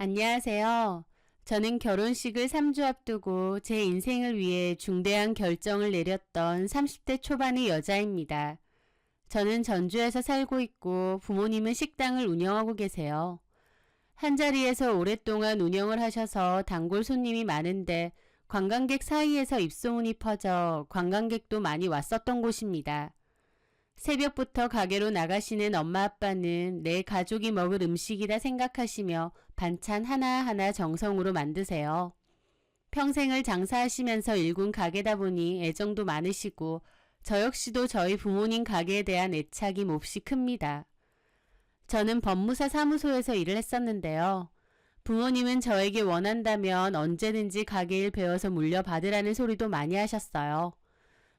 안녕하세요. 저는 결혼식을 3주 앞두고 제 인생을 위해 중대한 결정을 내렸던 30대 초반의 여자입니다. 저는 전주에서 살고 있고 부모님은 식당을 운영하고 계세요. 한자리에서 오랫동안 운영을 하셔서 단골 손님이 많은데 관광객 사이에서 입소문이 퍼져 관광객도 많이 왔었던 곳입니다. 새벽부터 가게로 나가시는 엄마 아빠는 내 가족이 먹을 음식이다 생각하시며 반찬 하나하나 정성으로 만드세요. 평생을 장사하시면서 일군 가게다 보니 애정도 많으시고 저 역시도 저희 부모님 가게에 대한 애착이 몹시 큽니다. 저는 법무사 사무소에서 일을 했었는데요. 부모님은 저에게 원한다면 언제든지 가게일 배워서 물려받으라는 소리도 많이 하셨어요.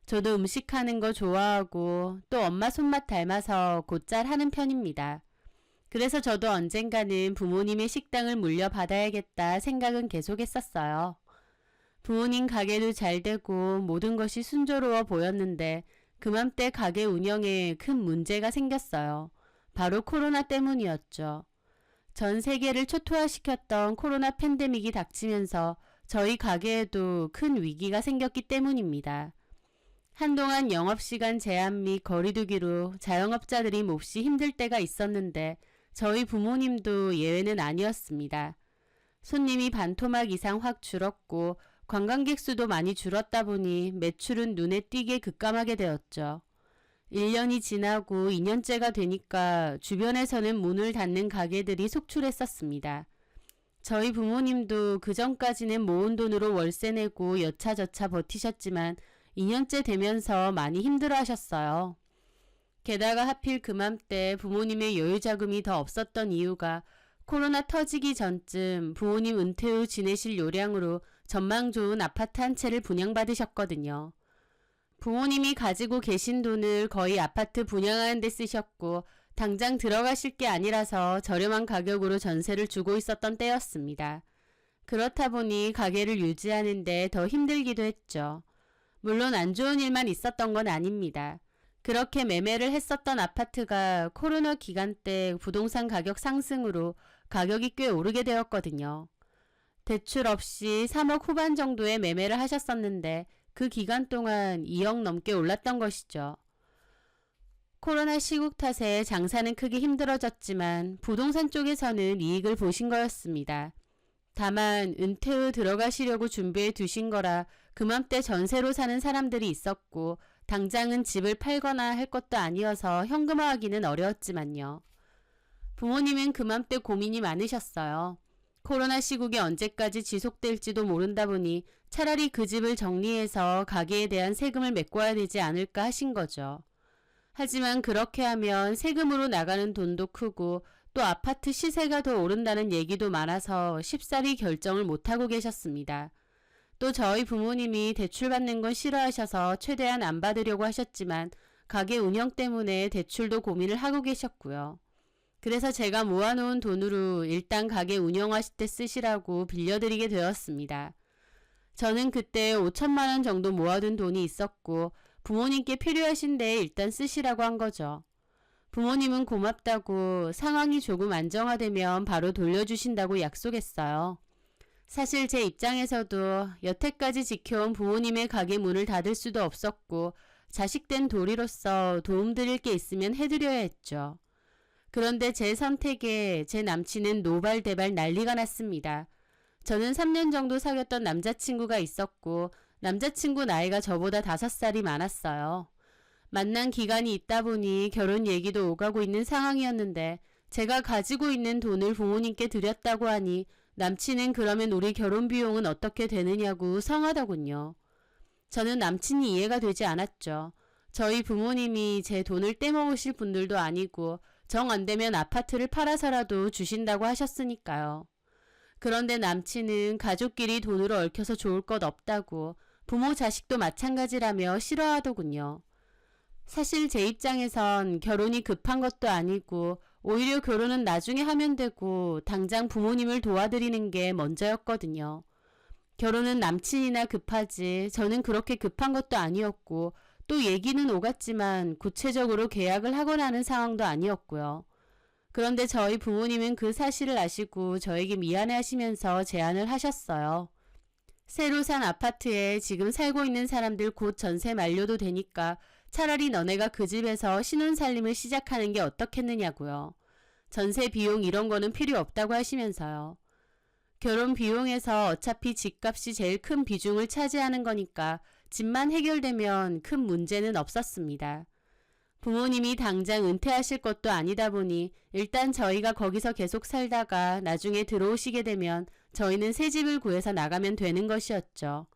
저도 음식하는 거 좋아하고 또 엄마 손맛 닮아서 곧잘 하는 편입니다. 그래서 저도 언젠가는 부모님의 식당을 물려받아야겠다 생각은 계속했었어요. 부모님 가게도 잘 되고 모든 것이 순조로워 보였는데 그맘때 가게 운영에 큰 문제가 생겼어요. 바로 코로나 때문이었죠. 전 세계를 초토화시켰던 코로나 팬데믹이 닥치면서 저희 가게에도 큰 위기가 생겼기 때문입니다. 한동안 영업시간 제한 및 거리두기로 자영업자들이 몹시 힘들 때가 있었는데 저희 부모님도 예외는 아니었습니다. 손님이 반토막 이상 확 줄었고 관광객 수도 많이 줄었다 보니 매출은 눈에 띄게 급감하게 되었죠. 1년이 지나고 2년째가 되니까 주변에서는 문을 닫는 가게들이 속출했었습니다. 저희 부모님도 그전까지는 모은 돈으로 월세 내고 여차저차 버티셨지만 2년째 되면서 많이 힘들어 하셨어요. 게다가 하필 그맘때 부모님의 여유자금이 더 없었던 이유가 코로나 터지기 전쯤 부모님 은퇴 후 지내실 요량으로 전망 좋은 아파트 한 채를 분양받으셨거든요. 부모님이 가지고 계신 돈을 거의 아파트 분양하는 데 쓰셨고 당장 들어가실 게 아니라서 저렴한 가격으로 전세를 주고 있었던 때였습니다. 그렇다 보니 가게를 유지하는데 더 힘들기도 했죠. 물론 안 좋은 일만 있었던 건 아닙니다. 그렇게 매매를 했었던 아파트가 코로나 기간 때 부동산 가격 상승으로 가격이 꽤 오르게 되었거든요. 대출 없이 3억 후반 정도의 매매를 하셨었는데 그 기간 동안 2억 넘게 올랐던 것이죠. 코로나 시국 탓에 장사는 크게 힘들어졌지만 부동산 쪽에서는 이익을 보신 거였습니다. 다만 은퇴 후 들어가시려고 준비해 두신 거라 그맘때 전세로 사는 사람들이 있었고 당장은 집을 팔거나 할 것도 아니어서 현금화하기는 어려웠지만요. 부모님은 그맘때 고민이 많으셨어요. 코로나 시국이 언제까지 지속될지도 모른다 보니 차라리 그 집을 정리해서 가게에 대한 세금을 메꿔야 되지 않을까 하신 거죠. 하지만 그렇게 하면 세금으로 나가는 돈도 크고 또 아파트 시세가 더 오른다는 얘기도 많아서 쉽사리 결정을 못하고 계셨습니다. 또 저희 부모님이 대출받는 건 싫어하셔서 최대한 안 받으려고 하셨지만 가게 운영 때문에 대출도 고민을 하고 계셨고요. 그래서 제가 모아놓은 돈으로 일단 가게 운영하실 때 쓰시라고 빌려드리게 되었습니다. 저는 그때 5천만 원 정도 모아둔 돈이 있었고 부모님께 필요하신데 일단 쓰시라고 한 거죠. 부모님은 고맙다고 상황이 조금 안정화되면 바로 돌려주신다고 약속했어요. 사실 제 입장에서도 여태까지 지켜온 부모님의 가게 문을 닫을 수도 없었고 자식된 도리로서 도움드릴 게 있으면 해드려야 했죠. 그런데 제 선택에 제 남친은 노발대발 난리가 났습니다. 저는 3년 정도 사귀었던 남자친구가 있었고 남자친구 나이가 저보다 5살이 많았어요. 만난 기간이 있다 보니 결혼 얘기도 오가고 있는 상황이었는데 제가 가지고 있는 돈을 부모님께 드렸다고 하니 남친은 그러면 우리 결혼 비용은 어떻게 되느냐고 성하더군요. 저는 남친이 이해가 되지 않았죠. 저희 부모님이 제 돈을 떼먹으실 분들도 아니고 정 안되면 아파트를 팔아서라도 주신다고 하셨으니까요. 그런데 남친은 가족끼리 돈으로 얽혀서 좋을 것 없다고 부모 자식도 마찬가지라며 싫어하더군요. 사실 제 입장에선 결혼이 급한 것도 아니고 오히려 결혼은 나중에 하면 되고 당장 부모님을 도와드리는 게 먼저였거든요. 결혼은 남친이나 급하지 저는 그렇게 급한 것도 아니었고 또 얘기는 오갔지만 구체적으로 계약을 하거나 하는 상황도 아니었고요. 그런데 저희 부모님은 그 사실을 아시고 저에게 미안해하시면서 제안을 하셨어요. 새로 산 아파트에 지금 살고 있는 사람들 곧 전세 만료도 되니까 차라리 너네가 그 집에서 신혼살림을 시작하는 게 어떻겠느냐고요. 전세 비용 이런 거는 필요 없다고 하시면서요. 결혼 비용에서 어차피 집값이 제일 큰 비중을 차지하는 거니까 집만 해결되면 큰 문제는 없었습니다. 부모님이 당장 은퇴하실 것도 아니다 보니 일단 저희가 거기서 계속 살다가 나중에 들어오시게 되면 저희는 새 집을 구해서 나가면 되는 것이었죠.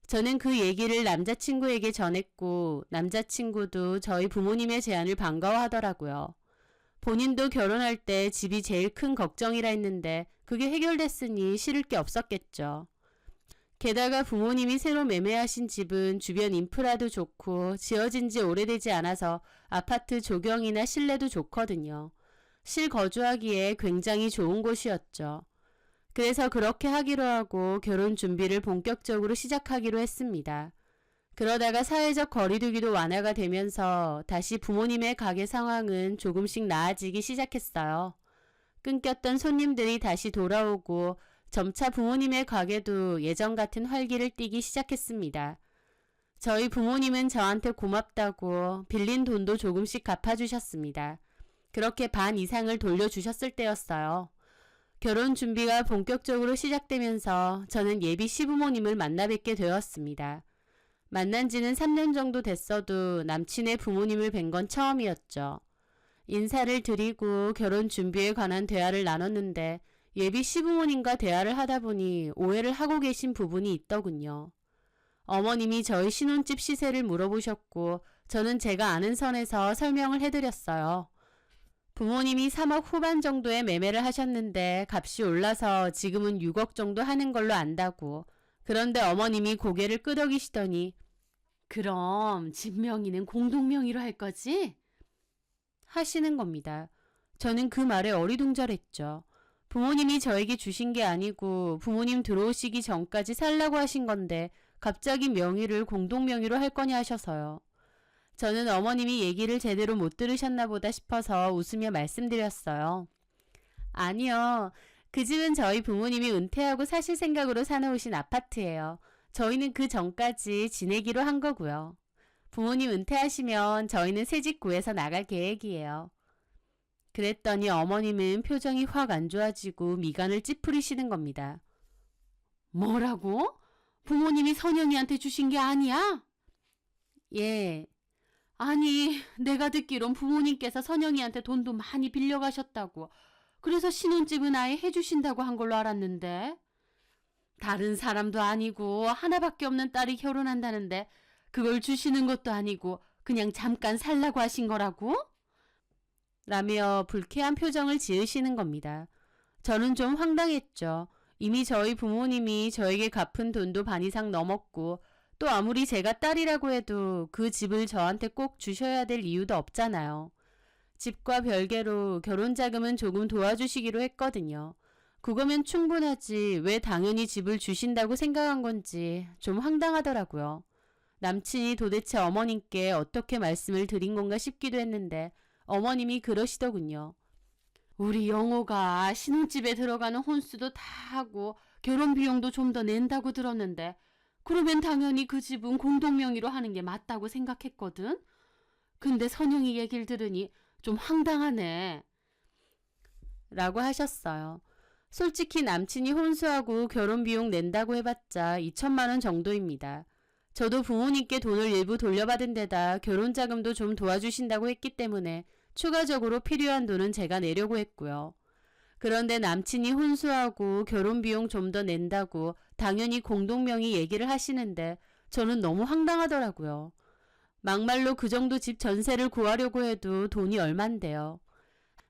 저는 그 얘기를 남자친구에게 전했고 남자친구도 저희 부모님의 제안을 반가워하더라고요. 본인도 결혼할 때 집이 제일 큰 걱정이라 했는데 그게 해결됐으니 싫을 게 없었겠죠. 게다가 부모님이 새로 매매하신 집은 주변 인프라도 좋고 지어진 지 오래되지 않아서 아파트 조경이나 실내도 좋거든요. 실거주하기에 굉장히 좋은 곳이었죠. 그래서 그렇게 하기로 하고 결혼 준비를 본격적으로 시작하기로 했습니다. 그러다가 사회적 거리두기도 완화가 되면서 다시 부모님의 가게 상황은 조금씩 나아지기 시작했어요. 끊겼던 손님들이 다시 돌아오고 점차 부모님의 가게도 예전 같은 활기를 띠기 시작했습니다. 저희 부모님은 저한테 고맙다고 빌린 돈도 조금씩 갚아주셨습니다. 그렇게 반 이상을 돌려주셨을 때였어요. 결혼 준비가 본격적으로 시작되면서 저는 예비 시부모님을 만나 뵙게 되었습니다. 만난 지는 3년 정도 됐어도 남친의 부모님을 뵌 건 처음이었죠. 인사를 드리고 결혼 준비에 관한 대화를 나눴는데 예비 시부모님과 대화를 하다 보니 오해를 하고 계신 부분이 있더군요. 어머님이 저희 신혼집 시세를 물어보셨고 저는 제가 아는 선에서 설명을 해드렸어요. 부모님이 3억 후반 정도에 매매를 하셨는데 값이 올라서 지금은 6억 정도 하는 걸로 안다고. 그런데 어머님이 고개를 끄덕이시더니 그럼 집 명의는 공동명의로 할 거지? 하시는 겁니다. 저는 그 말에 어리둥절했죠. 부모님이 저에게 주신 게 아니고 부모님 들어오시기 전까지 살라고 하신 건데 갑자기 명의를 공동명의로 할 거냐 하셔서요. 저는 어머님이 얘기를 제대로 못 들으셨나 보다 싶어서 웃으며 말씀드렸어요. 아니요. 그 집은 저희 부모님이 은퇴하고 사실 생각으로 사놓으신 아파트예요. 저희는 그 전까지 지내기로 한 거고요. 부모님 은퇴하시면 저희는 새 집 구해서 나갈 계획이에요. 그랬더니 어머님은 표정이 확 안 좋아지고 미간을 찌푸리시는 겁니다. 뭐라고? 부모님이 선영이한테 주신 게 아니야? 예. 아니, 내가 듣기론 부모님께서 선영이한테 돈도 많이 빌려가셨다고. 그래서 신혼집은 아예 해주신다고 한 걸로 알았는데. 다른 사람도 아니고 하나밖에 없는 딸이 결혼한다는데 그걸 주시는 것도 아니고 그냥 잠깐 살라고 하신 거라고? 라며 불쾌한 표정을 지으시는 겁니다. 저는 좀 황당했죠. 이미 저희 부모님이 저에게 갚은 돈도 반 이상 넘었고 또 아무리 제가 딸이라고 해도 그 집을 저한테 꼭 주셔야 될 이유도 없잖아요. 집과 별개로 결혼자금은 조금 도와주시기로 했거든요. 그거면 충분하지 왜 당연히 집을 주신다고 생각한 건지 좀 황당하더라고요. 남친이 도대체 어머님께 어떻게 말씀을 드린 건가 싶기도 했는데 어머님이 그러시더군요. 우리 영호가 신혼집에 들어가는 혼수도 다 하고 결혼 비용도 좀 더 낸다고 들었는데 그러면 당연히 그 집은 공동명의로 하는 게 맞다고 생각했거든. 근데 선영이 얘기를 들으니 좀 황당하네. 라고 하셨어요. 솔직히 남친이 혼수하고 결혼 비용 낸다고 해봤자 2천만 원 정도입니다. 저도 부모님께 돈을 일부 돌려받은 데다 결혼 자금도 좀 도와주신다고 했기 때문에 추가적으로 필요한 돈은 제가 내려고 했고요. 그런데 남친이 혼수하고 결혼 비용 좀 더 낸다고 당연히 공동명의 얘기를 하시는데 저는 너무 황당하더라고요. 막말로 그 정도 집 전세를 구하려고 해도 돈이 얼만데요.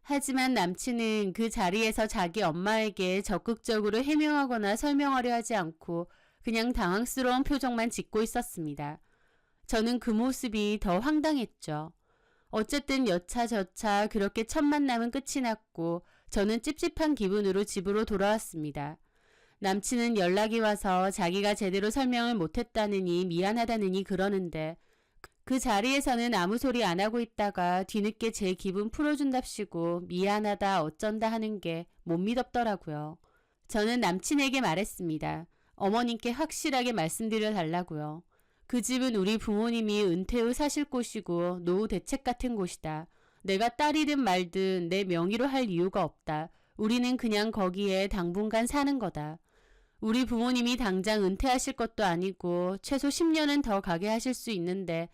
하지만 남친은 그 자리에서 자기 엄마에게 적극적으로 해명하거나 설명하려 하지 않고 그냥 당황스러운 표정만 짓고 있었습니다. 저는 그 모습이 더 황당했죠. 어쨌든 여차저차 그렇게 첫 만남은 끝이 났고 저는 찝찝한 기분으로 집으로 돌아왔습니다. 남친은 연락이 와서 자기가 제대로 설명을 못했다느니 미안하다느니 그러는데 그 자리에서는 아무 소리 안 하고 있다가 뒤늦게 제 기분 풀어준답시고 미안하다 어쩐다 하는 게 못 믿었더라고요. 저는 남친에게 말했습니다. 어머님께 확실하게 말씀드려 달라고요. 그 집은 우리 부모님이 은퇴 후 사실 곳이고 노후 대책 같은 곳이다. 내가 딸이든 말든 내 명의로 할 이유가 없다. 우리는 그냥 거기에 당분간 사는 거다. 우리 부모님이 당장 은퇴하실 것도 아니고 최소 10년은 더 가게 하실 수 있는데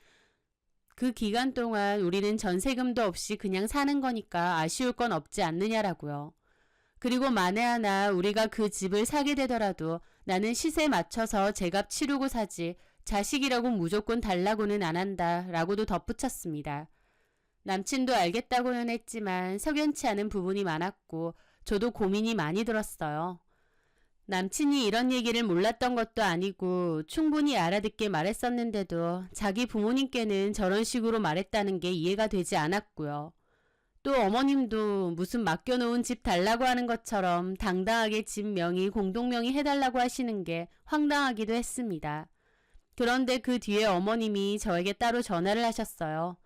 그 기간 동안 우리는 전세금도 없이 그냥 사는 거니까 아쉬울 건 없지 않느냐라고요. 그리고 만에 하나 우리가 그 집을 사게 되더라도 나는 시세에 맞춰서 제값 치르고 사지 자식이라고 무조건 달라고는 안 한다 라고도 덧붙였습니다. 남친도 알겠다고는 했지만 석연치 않은 부분이 많았고 저도 고민이 많이 들었어요. 남친이 이런 얘기를 몰랐던 것도 아니고 충분히 알아듣게 말했었는데도 자기 부모님께는 저런 식으로 말했다는 게 이해가 되지 않았고요. 또 어머님도 무슨 맡겨놓은 집 달라고 하는 것처럼 당당하게 집 명의 공동명의 해달라고 하시는 게 황당하기도 했습니다. 그런데 그 뒤에 어머님이 저에게 따로 전화를 하셨어요.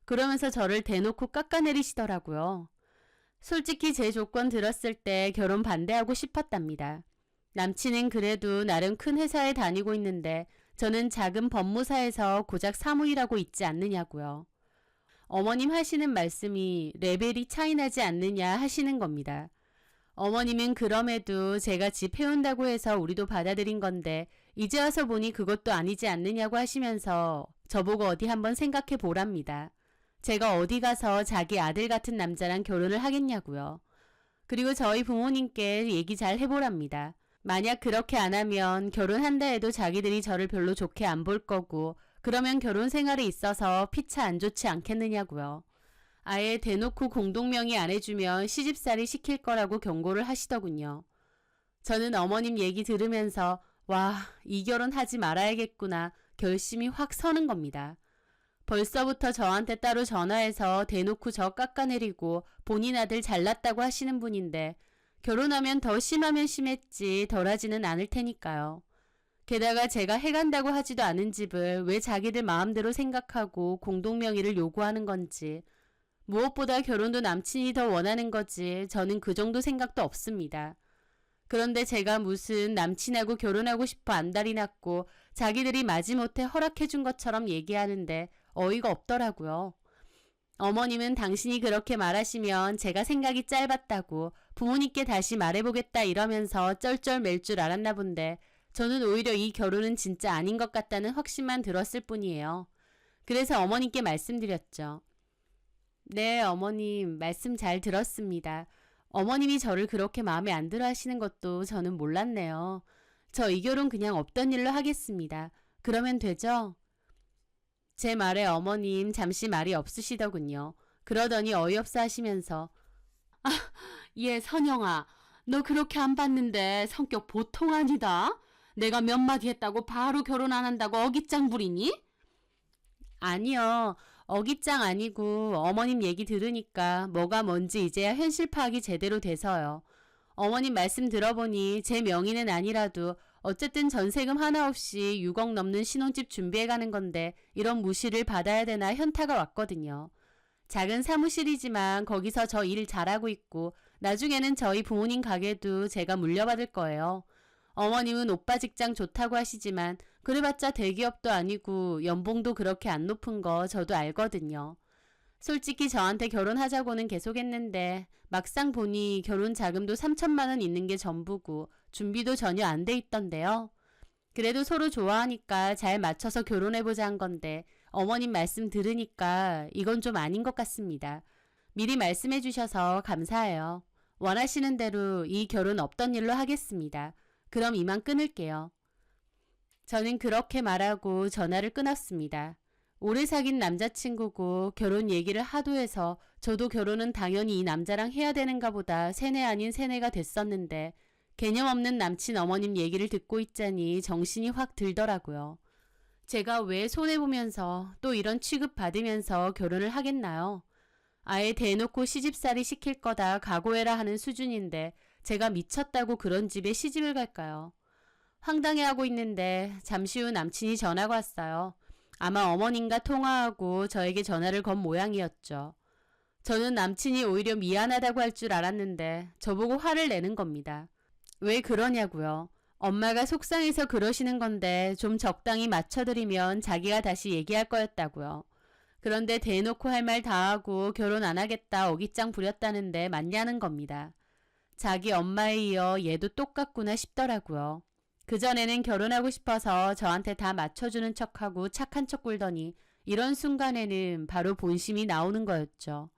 그러면서 저를 대놓고 깎아내리시더라고요. 솔직히 제 조건 들었을 때 결혼 반대하고 싶었답니다. 남친은 그래도 나름 큰 회사에 다니고 있는데 저는 작은 법무사에서 고작 사무일하고 있지 않느냐고요. 어머님 하시는 말씀이 레벨이 차이나지 않느냐 하시는 겁니다. 어머님은 그럼에도 제가 집 해온다고 해서 우리도 받아들인 건데 이제 와서 보니 그것도 아니지 않느냐고 하시면서 저보고 어디 한번 생각해 보랍니다. 제가 어디 가서 자기 아들 같은 남자랑 결혼을 하겠냐고요. 그리고 저희 부모님께 얘기 잘 해보랍니다. 만약 그렇게 안 하면 결혼한다 해도 자기들이 저를 별로 좋게 안 볼 거고 그러면 결혼 생활에 있어서 피차 안 좋지 않겠느냐고요. 아예 대놓고 공동명의 안 해주면 시집살이 시킬 거라고 경고를 하시더군요. 저는 어머님 얘기 들으면서 와, 이 결혼 하지 말아야겠구나 결심이 확 서는 겁니다. 벌써부터 저한테 따로 전화해서 대놓고 저 깎아내리고 본인 아들 잘났다고 하시는 분인데 결혼하면 더 심하면 심했지 덜하지는 않을 테니까요. 게다가 제가 해간다고 하지도 않은 집을 왜 자기들 마음대로 생각하고 공동명의를 요구하는 건지 무엇보다 결혼도 남친이 더 원하는 거지 저는 그 정도 생각도 없습니다. 그런데 제가 무슨 남친하고 결혼하고 싶어 안달이 났고 자기들이 마지못해 허락해준 것처럼 얘기하는데 어이가 없더라고요. 어머님은 당신이 그렇게 말하시면 제가 생각이 짧았다고 부모님께 다시 말해보겠다 이러면서 쩔쩔 맬 줄 알았나 본데 저는 오히려 이 결혼은 진짜 아닌 것 같다는 확신만 들었을 뿐이에요. 그래서 어머님께 말씀드렸죠. 네, 어머님 말씀 잘 들었습니다. 어머님이 저를 그렇게 마음에 안 들어 하시는 것도 저는 몰랐네요. 저 이 결혼 그냥 없던 일로 하겠습니다. 그러면 되죠? 제 말에 어머님 잠시 말이 없으시더군요. 그러더니 어이없어 하시면서 예, 선영아. 너 그렇게 안 봤는데 성격 보통 아니다. 내가 몇 마디 했다고 바로 결혼 안 한다고 어깃장 부리니? 아니요. 어깃장 아니고 어머님 얘기 들으니까 뭐가 뭔지 이제야 현실 파악이 제대로 돼서요. 어머님 말씀 들어보니 제 명의는 아니라도 어쨌든 전세금 하나 없이 6억 넘는 신혼집 준비해가는 건데 이런 무시를 받아야 되나 현타가 왔거든요. 작은 사무실이지만 거기서 저 일 잘하고 있고 나중에는 저희 부모님 가게도 제가 물려받을 거예요. 어머님은 오빠 직장 좋다고 하시지만 그래봤자 대기업도 아니고 연봉도 그렇게 안 높은 거 저도 알거든요. 솔직히 저한테 결혼하자고는 계속했는데 막상 보니 결혼 자금도 3천만 원 있는 게 전부고 준비도 전혀 안 돼 있던데요. 그래도 서로 좋아하니까 잘 맞춰서 결혼해보자 한 건데 어머님 말씀 들으니까 이건 좀 아닌 것 같습니다. 미리 말씀해 주셔서 감사해요. 원하시는 대로 이 결혼 없던 일로 하겠습니다. 그럼 이만 끊을게요. 저는 그렇게 말하고 전화를 끊었습니다. 오래 사귄 남자친구고 결혼 얘기를 하도 해서 저도 결혼은 당연히 이 남자랑 해야 되는가 보다 세뇌 아닌 세뇌가 됐었는데 개념 없는 남친 어머님 얘기를 듣고 있자니 정신이 확 들더라고요. 제가 왜 손해보면서 또 이런 취급 받으면서 결혼을 하겠나요? 아예 대놓고 시집살이 시킬 거다 각오해라 하는 수준인데 제가 미쳤다고 그런 집에 시집을 갈까요? 황당해하고 있는데 잠시 후 남친이 전화가 왔어요. 아마 어머님과 통화하고 저에게 전화를 건 모양이었죠. 저는 남친이 오히려 미안하다고 할 줄 알았는데 저보고 화를 내는 겁니다. 왜 그러냐고요. 엄마가 속상해서 그러시는 건데 좀 적당히 맞춰드리면 자기가 다시 얘기할 거였다고요. 그런데 대놓고 할 말 다 하고 결혼 안 하겠다 어깃장 부렸다는데 맞냐는 겁니다. 자기 엄마에 이어 얘도 똑같구나 싶더라고요. 그전에는 결혼하고 싶어서 저한테 다 맞춰주는 척하고 착한 척 굴더니 이런 순간에는 바로 본심이 나오는 거였죠.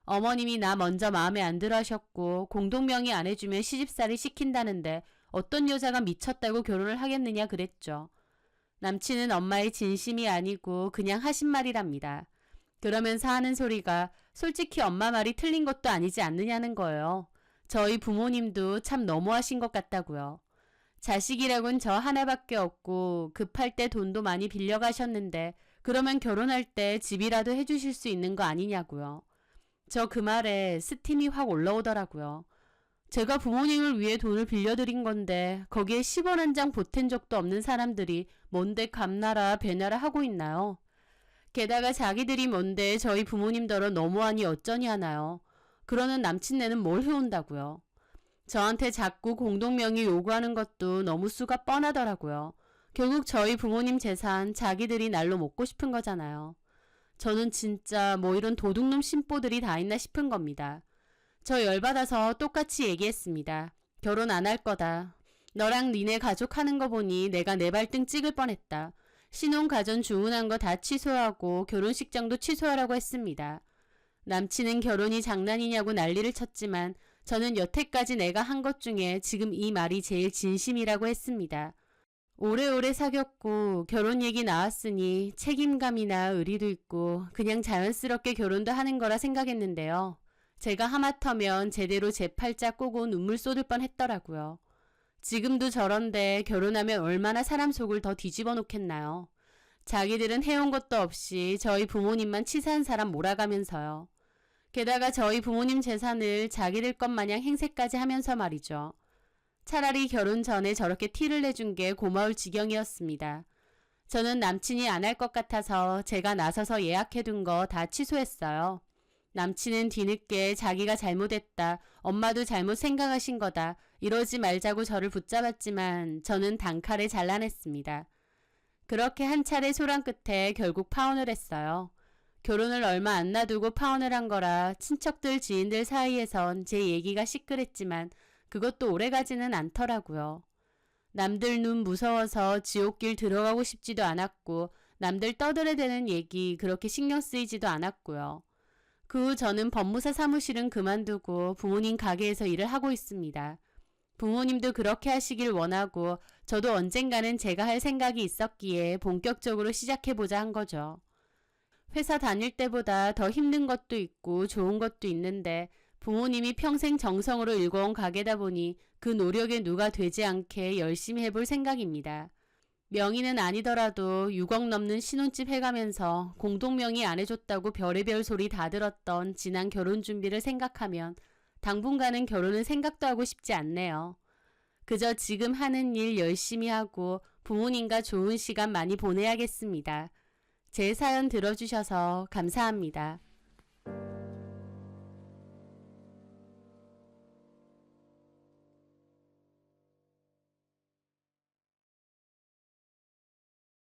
어머님이 나 먼저 마음에 안 들어 하셨고 공동명의 안 해주면 시집살이 시킨다는데 어떤 여자가 미쳤다고 결혼을 하겠느냐 그랬죠. 남친은 엄마의 진심이 아니고 그냥 하신 말이랍니다. 그러면서 하는 소리가 솔직히 엄마 말이 틀린 것도 아니지 않느냐는 거예요. 저희 부모님도 참 너무하신 것 같다고요. 자식이라곤 저 하나밖에 없고 급할 때 돈도 많이 빌려가셨는데 그러면 결혼할 때 집이라도 해주실 수 있는 거 아니냐고요. 저 그 말에 스팀이 확 올라오더라고요. 제가 부모님을 위해 돈을 빌려드린 건데 거기에 10원 한 장 보탠 적도 없는 사람들이 뭔데 감나라 배나라 하고 있나요? 게다가 자기들이 뭔데 저희 부모님더러 너무하니 어쩌니 하나요? 그러는 남친네는 뭘 해온다고요? 저한테 자꾸 공동명의 요구하는 것도 너무 수가 뻔하더라고요. 결국 저희 부모님 재산 자기들이 날로 먹고 싶은 거잖아요. 저는 진짜 뭐 이런 도둑놈 심보들이 다 있나 싶은 겁니다. 저 열받아서 똑같이 얘기했습니다. 결혼 안 할 거다. 너랑 니네 가족 하는 거 보니 내가 내 발등 찍을 뻔했다. 신혼가전 주문한 거 다 취소하고 결혼식장도 취소하라고 했습니다. 남친은 결혼이 장난이냐고 난리를 쳤지만 저는 여태까지 내가 한 것 중에 지금 이 말이 제일 진심이라고 했습니다. 오래오래 사귀었고 결혼 얘기 나왔으니 책임감이나 의리도 있고 그냥 자연스럽게 결혼도 하는 거라 생각했는데요. 제가 하마터면 제대로 제 팔자 꼬고 눈물 쏟을 뻔했더라고요. 지금도 저런데 결혼하면 얼마나 사람 속을 더 뒤집어 놓겠나요. 자기들은 해온 것도 없이 저희 부모님만 치사한 사람 몰아가면서요. 게다가 저희 부모님 재산을 자기들 것 마냥 행세까지 하면서 말이죠. 차라리 결혼 전에 저렇게 티를 내준 게 고마울 지경이었습니다. 저는 남친이 안 할 것 같아서 제가 나서서 예약해둔 거 다 취소했어요. 남친은 뒤늦게 자기가 잘못했다, 엄마도 잘못 생각하신 거다, 이러지 말자고 저를 붙잡았지만 저는 단칼에 잘라냈습니다. 그렇게 한 차례 소란 끝에 결국 파혼을 했어요. 결혼을 얼마 안 놔두고 파혼을 한 거라 친척들 지인들 사이에선 제 얘기가 시끌했지만 그것도 오래가지는 않더라고요. 남들 눈 무서워서 지옥길 들어가고 싶지도 않았고 남들 떠들어대는 얘기 그렇게 신경 쓰이지도 않았고요. 그 후 저는 법무사 사무실은 그만두고 부모님 가게에서 일을 하고 있습니다. 부모님도 그렇게 하시길 원하고 저도 언젠가는 제가 할 생각이 있었기에 본격적으로 시작해보자 한 거죠. 회사 다닐 때보다 더 힘든 것도 있고 좋은 것도 있는데 부모님이 평생 정성으로 일궈온 가게다 보니 그 노력에 누가 되지 않게 열심히 해볼 생각입니다. 명의는 아니더라도 6억 넘는 신혼집 해가면서 공동명의 안 해줬다고 별의별 소리 다 들었던 지난 결혼 준비를 생각하면 당분간은 결혼은 생각도 하고 싶지 않네요. 그저 지금 하는 일 열심히 하고 부모님과 좋은 시간 많이 보내야겠습니다. 제 사연 들어주셔서 감사합니다.